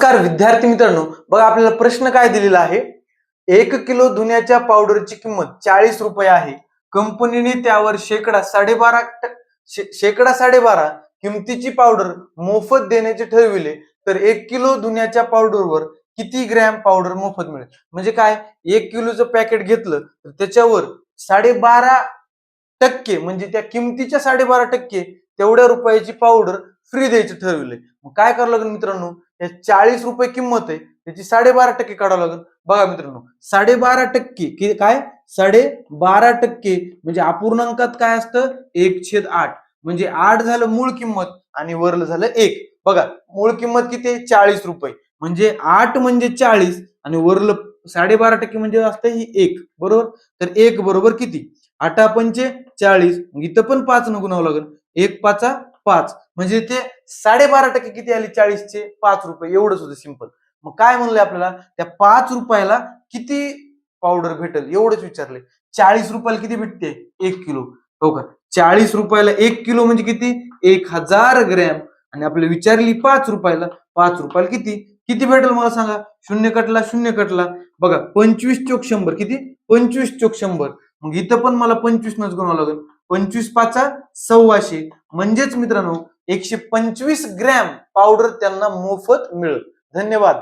नमस्कार विद्यार्थी मित्रांनो, बघा आपल्याला प्रश्न काय दिलेला आहे. 1 किलो धुण्याच्या पावडरची किंमत 40 रुपये आहे. कंपनीने त्यावर शेकडा 12.5% किमतीची पावडर मोफत देण्याचे ठरविले, तर 1 किलो धुण्याच्या पावडरवर किती ग्रॅम पावडर मोफत मिळेल? म्हणजे काय, 1 किलोचं पॅकेट घेतलं तर त्याच्यावर 12.5% म्हणजे त्या किमतीच्या 12.5% तेवढ्या रुपयाची पावडर फ्री द्यायचं ठरविलंय. मग काय करावं लागेल मित्रांनो, या 40 रुपये किंमत आहे त्याची 12.5% काढावं लागेल. बघा मित्रांनो, 12.5% काय, 12.5% म्हणजे अपूर्णांकात काय असतं, 1/8 म्हणजे 8 झालं मूळ किंमत आणि वरलं झालं 1. बघा मूळ किंमत किती आहे, 40 रुपये, म्हणजे 8 म्हणजे 40 आणि वरलं 12.5% म्हणजे असतं ही 1, बरोबर. तर 1 बरोबर किती, 8 पंचे 40, इथं पण 5 न गुणावं लागेल, 1 पाचा 5 म्हणजे ते 12.5% किती आली, 40चे 5 रुपये, एवढंच होतं सिंपल. मग काय म्हणलंय आपल्याला, त्या 5 रुपयाला किती पावडर भेटेल एवढंच विचारलंय. 40 रुपयाला किती भेटते, 1 किलो. हो का, 40 रुपयाला 1 किलो म्हणजे किती, 1000 ग्रॅम. आणि आपल्याला विचारली 5 रुपयाला, 5 रुपयाला किती किती भेटेल मला सांगा. शून्य कटला शून्य कटला, बघा 25 चोक 100 किती, 25 चोक 100. मग इथं पण मला 25 नच गुणावं लागेल, 25 पाचा 1,600 म्हणजेच मित्रांनो 125 ग्रॅम पावडर त्यांना मोफत मिळेल. धन्यवाद.